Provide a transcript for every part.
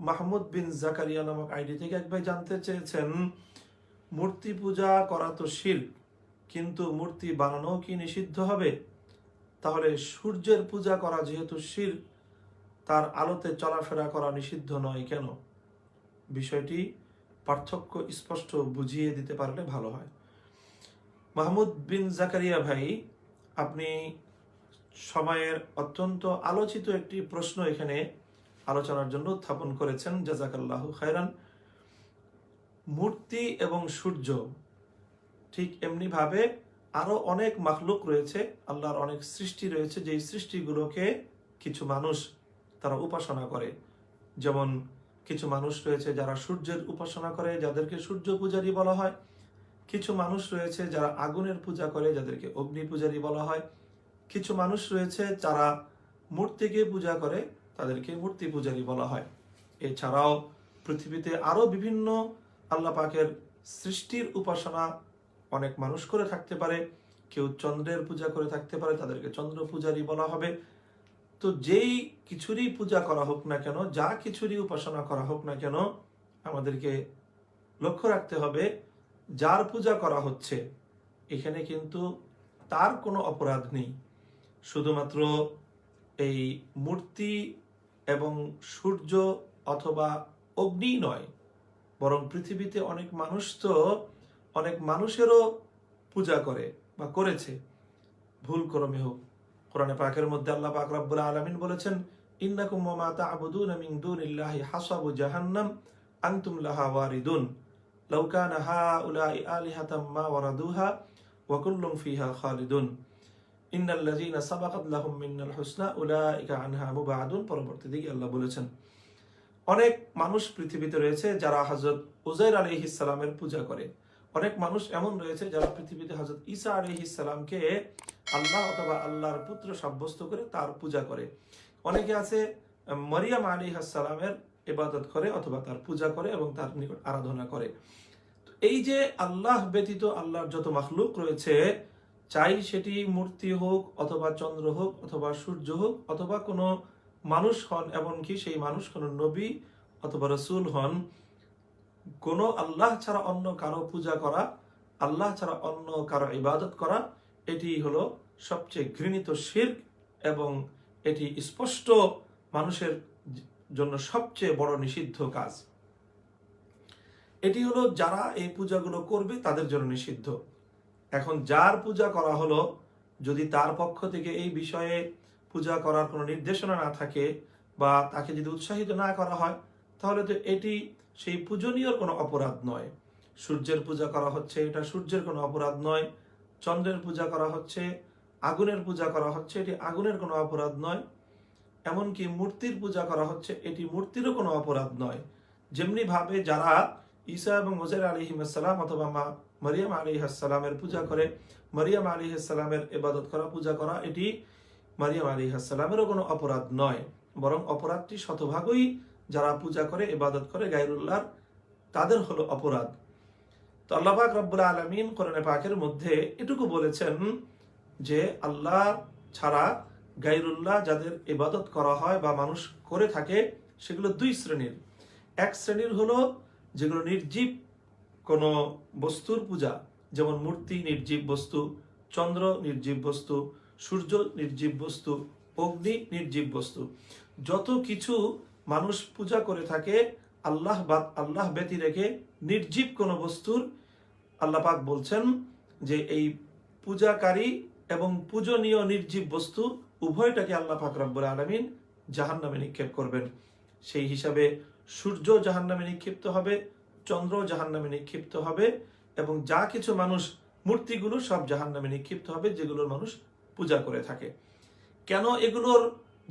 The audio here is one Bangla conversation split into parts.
মাহমুদ বিন জাকারিয়া নামক আইডি থেকে এক ভাই জানতে চেয়েছেন, মূর্তি পূজা করা তো শিরক, কিন্তু মূর্তি বানানো কি নিষিদ্ধ হবে? তাহলে সূর্যের পূজা করা যেহেতু শিরক, তার আলোতে চলাফেরা করা নিষিদ্ধ নয় কেন? বিষয়টি পার্থক্য স্পষ্ট বুঝিয়ে দিতে পারলে ভালো হয়। মাহমুদ বিন জাকারিয়া ভাই, আপনি সময়ের অত্যন্ত আলোচিত একটি প্রশ্ন এখানে আলোচনার জন্য উত্থাপন করেছেন, জাযাকাল্লাহু খায়রান। মূর্তি এবং সূর্য ঠিক এমনি ভাবে আরো অনেক মাখলুক রয়েছে, আল্লাহর অনেক সৃষ্টি রয়েছে, যেই সৃষ্টিগুলোকে কিছু মানুষ তারা উপাসনা করে। যেমন কিছু মানুষ রয়েছে যারা সূর্যের উপাসনা করে, যাদেরকে সূর্য পূজারী বলা হয়। কিছু মানুষ রয়েছে যারা আগুনের পূজা করে, যাদেরকে অগ্নি পূজারী বলা হয়। কিছু মানুষ রয়েছে যারা মূর্তিকে পূজা করে, তাদেরকে মূর্তি পূজারী বলা হয়। এছাড়াও পৃথিবীতে আরো বিভিন্ন আল্লাহ পাকের সৃষ্টির উপাসনা অনেক মানুষ করে থাকতে পারে। কেউ চন্দ্রের পূজা করে থাকতে পারে, তাদেরকে চন্দ্র পূজারী বলা হবে। তো যেই কিছুরই পূজা করা হোক না কেন, যা কিছুরই উপাসনা করা হোক না কেন, আমাদেরকে লক্ষ্য রাখতে হবে যার পূজা করা হচ্ছে এখানে কিন্তু তার কোনো অপরাধ নেই। শুধুমাত্র এই মূর্তি এবং সূর্য অথবা অগ্নি নয়, বরং পৃথিবীতে অনেক মানুষ তো অনেক মানুষেরও পূজা করে বা করেছে, ভুল ক্রমে হোক। কোরআনে পাকের মধ্যে আল্লাহ পাক রব্বুল আলামিন বলেছেন, ইন্নাকুম ওয়া মা তা'বুদুনা মিন দুনিল্লাহি হাসাবু জাহান্নাম আনতুম লাহা ওয়ারিদুন লাউ কানা হাউলাই আলিহাতাম মা ওয়ারাদুহা ওয়া কুল্লুম ফিহা খালিদুন ইন্নাল্লাযীনা সাবাকাত লাহুম মিনাল হুসনা উলাইকা আনহা মুবাআদুন। পরবর্তী দিকে আল্লাহ বলেছেন, অনেক মানুষ পৃথিবীতে রয়েছে যারা হযরত উযাইর আলাইহিস সালামের পূজা করে। অনেক মানুষ এমন রয়েছে যারা পৃথিবীতে হযরত ঈসা আলাইহিস সালামকে আল্লাহ অথবা আল্লাহর পুত্র সাব্যস্ত করে তার পূজা করে। অনেকে আছে মারিয়াম আলাইহিস সালামের ইবাদত করে অথবা তার পূজা করে এবং তার নিকট আরাধনা করে। তো এই যে আল্লাহ ব্যতীত আল্লাহর যত মাখলুক রয়েছে, চাই সেটি মূর্তি হোক অথবা চন্দ্র হোক অথবা সূর্য হোক অথবা কোনো মানুষ হন, এমনকি সেই মানুষ কোনো নবী অথবা রাসূল হন, কোনো আল্লাহ ছাড়া অন্য কারো পূজা করা, আল্লাহ ছাড়া অন্য কারো ইবাদত করা, এটি হলো সবচেয়ে ঘৃণিত শিরক এবং এটি স্পষ্ট মানুষের জন্য সবচেয়ে বড় নিষিদ্ধ কাজ। এটি হলো যারা এই পূজাগুলো করবে তাদের জন্য নিষিদ্ধ। এখন যার পূজা করা হলো, যদি তার পক্ষ থেকে এই বিষয়ে পূজা করার কোনো নির্দেশনা না থাকে বা তাকে যদি উৎসাহিত না করা হয়, তাহলে তো এটি সেই পূজনীয় কোনো অপরাধ নয়। সূর্যের পূজা করা হচ্ছে, এটা সূর্যের কোনো অপরাধ নয়। চন্দ্রের পূজা করা হচ্ছে, আগুনের পূজা করা হচ্ছে, এটি আগুনের কোনো অপরাধ নয়। এমনকি মূর্তির পূজা করা হচ্ছে, এটি মূর্তিরও কোনো অপরাধ নয়। যেমনি ভাবে যারা ঈসা এবং উযাইর আলাইহিস সালাম অথবা মারিয়াম আলাইহিস সালামের পূজা করে, মারিয়াম আলাইহিস সালামের ইবাদত করা, পূজা করা, এটি মারিয়াম আলাইহিস সালামেরও কোনো অপরাধ নয়, বরং অপরাধটি শতভাগই যারা পূজা করে ইবাদত করে গায়রুল্লাহর, তাদের হলো অপরাধ। তো আল্লাহ পাক রব্বুল আলামিন কোরআনে পাকের মধ্যে এটুকু বলেছেন যে আল্লাহ ছাড়া গায়রুল্লাহ যাদের ইবাদত করা হয় বা মানুষ করে থাকে, সেগুলো দুই শ্রেণীর। এক শ্রেণীর হলো যেগুলো নির্জীব কোনো বস্তুর পূজা, যেমন মূর্তি নির্জীব বস্তু, চন্দ্র নির্জীব বস্তু, সূর্য নির্জীব বস্তু, অগ্নি নির্জীব বস্তু। যত কিছু মানুষ পূজা করে থাকে আল্লাহ ব্যতি রেখে নির্জীব কোনো বস্তুর, আল্লাহ পাক বলছেন যে এই পূজাকারী এবং পূজনীয় নির্জীব বস্তু উভয়টাকে আল্লাহ পাক রব্বুল আলামিন জাহান্নামে নিক্ষেপ করবেন। সেই হিসাবে সূর্য জাহান্নামে নিক্ষিপ্ত হবে, চন্দ্র জাহান্নামে নিক্ষিপ্ত হবে, এবং যা কিছু মানুষ মূর্তিগুলো সব জাহান্নামে নিক্ষিপ্ত হবে যেগুলোর মানুষ পূজা করে থাকে। কেন এগুলোর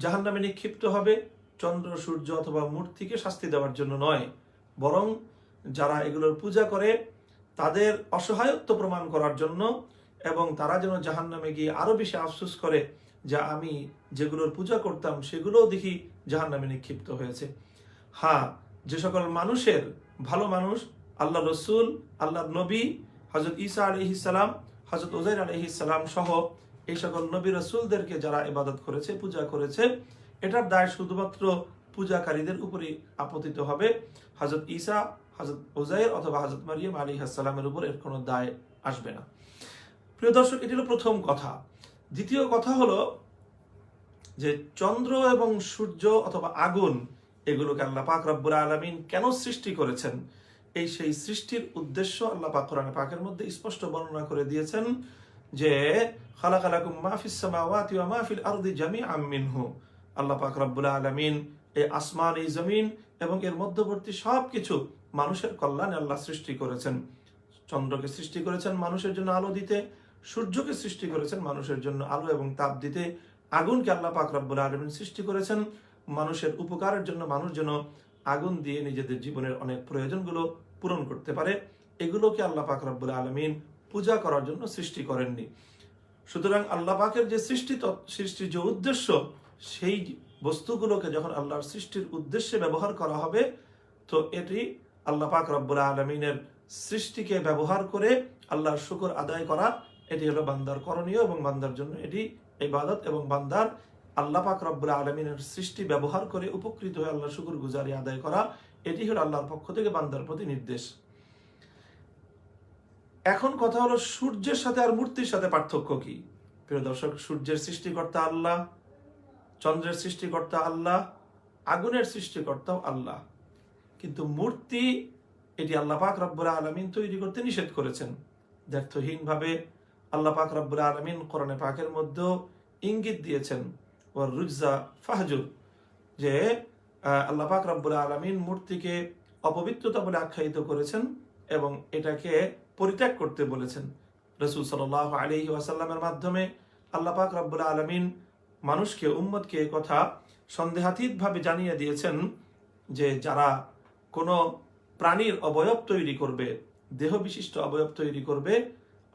জাহান্নামে নিক্ষিপ্ত হবে? চন্দ্র সূর্য অথবা মূর্তিকে শাস্তি দেওয়ার জন্য নয়, বরং যারা এগুলোর পূজা করে তাদের অসহায়ত্ব প্রমাণ করার জন্য, এবং তারা যেন জাহান্নামে গিয়ে আরো বেশি আফসোস করে যে আমি যেগুলোর পূজা করতাম সেগুলোও দেখি জাহান্নামে নিক্ষিপ্ত হয়েছে। হ্যাঁ, যে সকল মানুষের ভালো মানুষ, আল্লাহ রসুল, আল্লাহ নবী, হযরত ঈসা আলাইহিস সালাম, হযরত উযাইর আলাইহিস সালাম সহ এই সকল নবী রসুলদেরকে যারা ইবাদত করেছে, পূজা করেছে, এটার দায় শুধুমাত্র পূজাকারীদের উপরে আপতিত হবে। হযরত ঈসা, হযরত উযাইর অথবা হযরত মারিয়াম আলাইহিস সালামের উপর এর কোনো দায় আসবে না। প্রিয় দর্শক, এটি হলো প্রথম কথা। দ্বিতীয় কথা হলো যে চন্দ্র এবং সূর্য অথবা আগুন, এগুলোকে আল্লাহ পাক রব্বুল আলামিন কেন সৃষ্টি করেছেন, সেই সৃষ্টির উদ্দেশ্য আল্লাহ পাক কোরআনে পাকের মধ্যে স্পষ্ট বর্ণনা করে দিয়েছেন যে খালাকা লাকুম মা ফিস সামাওয়াতি ওয়া মা ফিল আরদি জামিআম মিনহু। আল্লাহ পাক রব্বুল আলামিন এই আসমান, এই জমিন এবং এর মধ্যবর্তী সবকিছু মানুষের কল্যাণে আল্লাহ সৃষ্টি করেছেন। চন্দ্রকে সৃষ্টি করেছেন মানুষের জন্য আলো দিতে, সূর্যকে সৃষ্টি করেছেন মানুষের জন্য আলো এবং তাপ দিতে, আগুনকে আল্লাহ পাক রব্বুল আলামিন সৃষ্টি করেছেন মানুষের উপকারের জন্য, মানুষ যেন আগুন দিয়ে নিজেদের জীবনের অনেক প্রয়োজনগুলো পূরণ করতে পারে। এগুলোকে আল্লাহ পাক রব্বুল আলামিন পূজা করার জন্য সৃষ্টি করেননি। সুতরাং আল্লাহ পাকের যে সৃষ্টির যে উদ্দেশ্য, সেই বস্তুগুলোকে যখন আল্লাহর সৃষ্টির উদ্দেশ্যে ব্যবহার করা হবে, তো এটি আল্লাহ পাক রব্বুল আলামিনের সৃষ্টিকে ব্যবহার করে আল্লাহর শুকর আদায় করা, এটি হলো বান্দার করণীয় এবং বান্দার জন্য এটি ইবাদত, এবং বান্দার আল্লাহ পাক রব্বুল আলামিনের সৃষ্টি ব্যবহার করে উপকৃত হয়ে আল্লাহর শুকর গুজারি আদায় করা, এটি হলো আল্লাহর পক্ষ থেকে বান্দার প্রতি নির্দেশ। এখন কথা হলো সূর্যের সাথে আর মূর্তির সাথে পার্থক্য কি? প্রিয় দর্শক, সূর্যের সৃষ্টিকর্তা আল্লাহ, চন্দ্রের সৃষ্টিকর্তা আল্লাহ, আগুনের সৃষ্টিকর্তাও আল্লাহ, কিন্তু মূর্তি এটি আল্লাহ পাক রব্বুল আলামিন তৈরি করতে নিষেধ করেছেন দ্ব্যর্থহীন ভাবে। আল্লাহ পাক রব্বুল আলামিন কোরআনে পাকের মধ্যে ইঙ্গিত দিয়েছেন ওয়ার রুজা ফাহজুর, যে আল্লাহ পাক রব্বুল আলামিন মূর্তিকে অপবিত্রতা বলে আখ্যায়িত করেছেন এবং এটাকে পরিত্যাগ করতে বলেছেন। রাসূল সাল্লাল্লাহু আলাইহি ওয়াসাল্লামের মাধ্যমে আল্লাহ পাক রব্বুল আলামিন মানুষকে, উম্মতকে কথা সন্দেহাতীতভাবে জানিয়ে দিয়েছেন যে যারা কোনো প্রাণীর অবয়ব তৈরি করবে, দেহ বিশিষ্ট অবয়ব তৈরি করবে,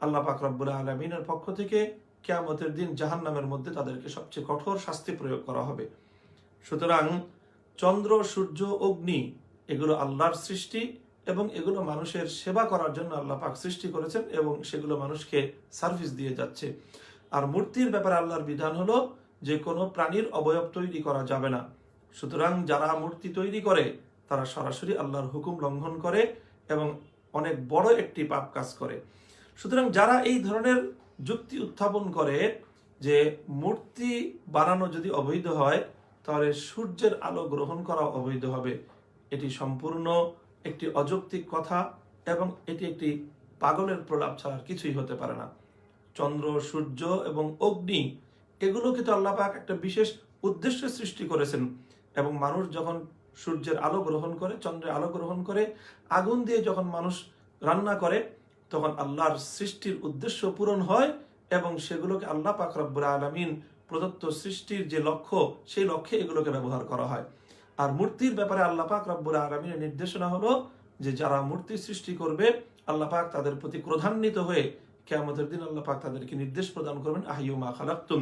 আল্লাহ পাক রব্বুল আলামিনের পক্ষ থেকে কিয়ামতের দিন জাহান্নামের মধ্যে তাদেরকে সবচেয়ে কঠোর শাস্তি প্রয়োগ করা হবে। সুতরাং চন্দ্র, সূর্য, অগ্নি এগুলো আল্লাহর সৃষ্টি এবং এগুলো মানুষের সেবা করার জন্য আল্লাহ পাক সৃষ্টি করেছেন এবং সেগুলো মানুষকে সার্ভিস দিয়ে যাচ্ছে। আর মূর্তির ব্যাপারে আল্লাহর বিধান হলো যে কোনো প্রাণীর অবয়ব তৈরি করা যাবে না। সুতরাং যারা মূর্তি তৈরি করে তারা সরাসরি আল্লাহর হুকুম লঙ্ঘন করে এবং অনেক বড় একটি পাপ কাজ করে। সুতরাং যারা এই ধরনের যুক্তি উত্থাপন করে যে মূর্তি বানানো যদি অবৈধ হয় তাহলে সূর্যের আলো গ্রহণ করা অবৈধ হবে, এটি সম্পূর্ণ একটি অযৌক্তিক কথা এবং এটি একটি পাগলের প্রলাপ ছাড়া কিছুই হতে পারে না। চন্দ্র, সূর্য এবং অগ্নি এগুলোকে তো আল্লাহ পাক একটা বিশেষ উদ্দেশ্যে সৃষ্টি করেছেন এবং মানুষ যখন সূর্যের আলো গ্রহণ করে, চন্দ্রের আলো গ্রহণ করে, আগুন দিয়ে যখন মানুষ রান্না করে, তখন আল্লাহর সৃষ্টির উদ্দেশ্য পূরণ হয় এবং সেগুলোকে আল্লাহ পাক রব্বুল আলামিন প্রদত্ত সৃষ্টির যে লক্ষ্য, সেই লক্ষ্যে এগুলোকে ব্যবহার করা হয়। আর মূর্তির ব্যাপারে আল্লাহ পাক রব্বুল আলামিনের নির্দেশনা হলো যে যারা মূর্তি সৃষ্টি করবে আল্লাহ পাক তাদের প্রতি ক্রোধান্বিত হয়ে কিয়ামতের দিন আল্লাহ পাক তাদেরকে নির্দেশ প্রদান করবেন, আহইউ মা খালাকতুম,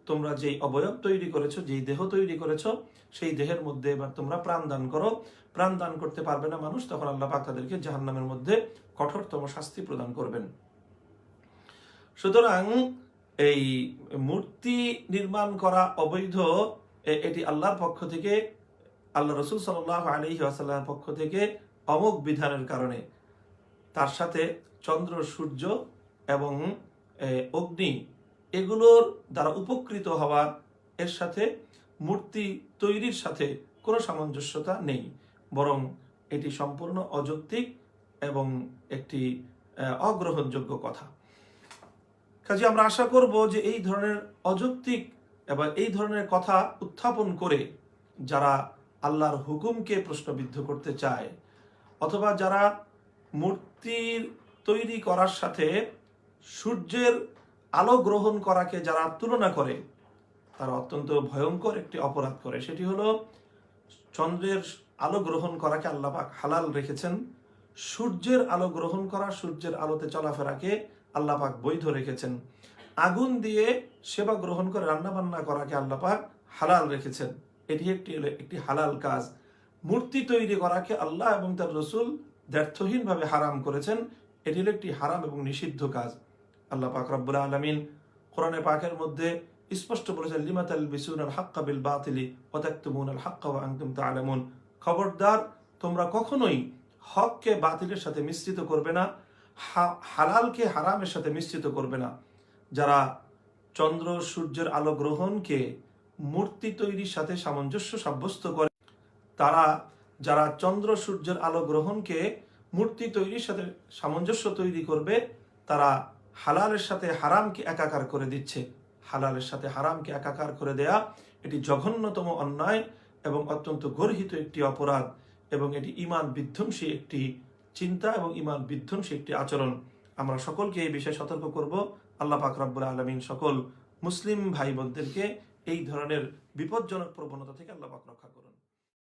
তোমরা যেই অবয়ব তৈরি করেছো, যেই দেহ তৈরি করেছো, সেই দেহের মধ্যে এবার তোমরা প্রাণ দান করো। প্রাণ দান করতে পারবে না মানুষ, তখন আল্লাহ পাক তাদেরকে জাহান্নামের মধ্যে কঠোরতম শাস্তি প্রদান করবেন। সুতরাং এই মূর্তি নির্মাণ করা অবৈধ, এটি আল্লাহর পক্ষ থেকে, আল্লাহ রাসূল সাল্লাল্লাহু আলাইহি ওয়াসাল্লামের পক্ষ থেকে অমোঘ বিধানের কারণে। তার সাথে চন্দ্র, সূর্য এবং অগ্নি এগুলোর দ্বারা উপকৃত হওয়ার এর সাথে মূর্তি তৈরির সাথে কোনো সামঞ্জস্যতা নেই, বরং এটি সম্পূর্ণ অযৌক্তিক এবং একটি অগ্রহণযোগ্য কথা। কাজে আমরা আশা করব যে এই ধরনের অযৌক্তিক এবং এই ধরনের কথা উত্থাপন করে যারা আল্লাহর হুকুমকে প্রশ্নবিদ্ধ করতে চায় অথবা যারা মূর্তির তৈরি করার সাথে সূর্যের আলো গ্রহণ করাকে যারা তুলনা করে, তারা অত্যন্ত ভয়ঙ্কর একটি অপরাধ করে। সেটি হলো চন্দ্রের আলো গ্রহণ করাকে আল্লাহ পাক হালাল রেখেছেন, সূর্যের আলো গ্রহণ করা, সূর্যের আলোতে চলাফেরাকে আল্লাহ পাক বৈধ রেখেছেন, আগুন দিয়ে সেবা গ্রহণ করে রান্না বান্না করাকে আল্লাহ পাক হালাল রেখেছেন। এটি একটি হালাল কাজ। মূর্তি তৈরি করাকে আল্লাহ এবং তার রাসূল দ্ব্যর্থহীনভাবে হারাম করেছেন। এটি হলো একটি হারাম এবং নিষিদ্ধ কাজ। আল্লাহ পাক রব্বুল আলামিন কোরআনে পাকের মধ্যে স্পষ্ট বলেছেন, লিমা তালবিসুনাল হাক্কা বিল বাতিলি ওয়া তাকতুমুনাল হাক্কা ওয়া আনতুম তা'লামুন। খবরদার, তোমরা কখনোই হককে বাতিলের সাথে মিশ্রিত করবে না, হালালকে হারামের সাথে মিশ্রিত করবে না। যারা চন্দ্র সূর্যের আলো গ্রহণকে মূর্তি তৈরির সাথে সামঞ্জস্য সাব্যস্ত করে, যারা চন্দ্র সূর্যের আলো গ্রহণকে মূর্তি তৈরির সাথে সামঞ্জস্য তৈরি করবে, তারা হালালের সাথে হারামকে একাকার করে দিচ্ছে। হালালের সাথে হারামকে একাকার করে দেয়া এটি জঘন্যতম অন্যায় এবং অত্যন্ত গর্হিত একটি অপরাধ, এবং এটি ঈমান বিধ্বংসী একটি চিন্তা এবং ঈমান বিধ্বংসী একটি আচরণ। আমরা সকলকে এই বিষয়ে সতর্ক করব। আল্লাহ পাক রব্বুল আলামিন সকল মুসলিম ভাই বোনদেরকে এই ধরনের বিপজ্জনক প্রবণতা থেকে আল্লাহ পাক রক্ষা করুন।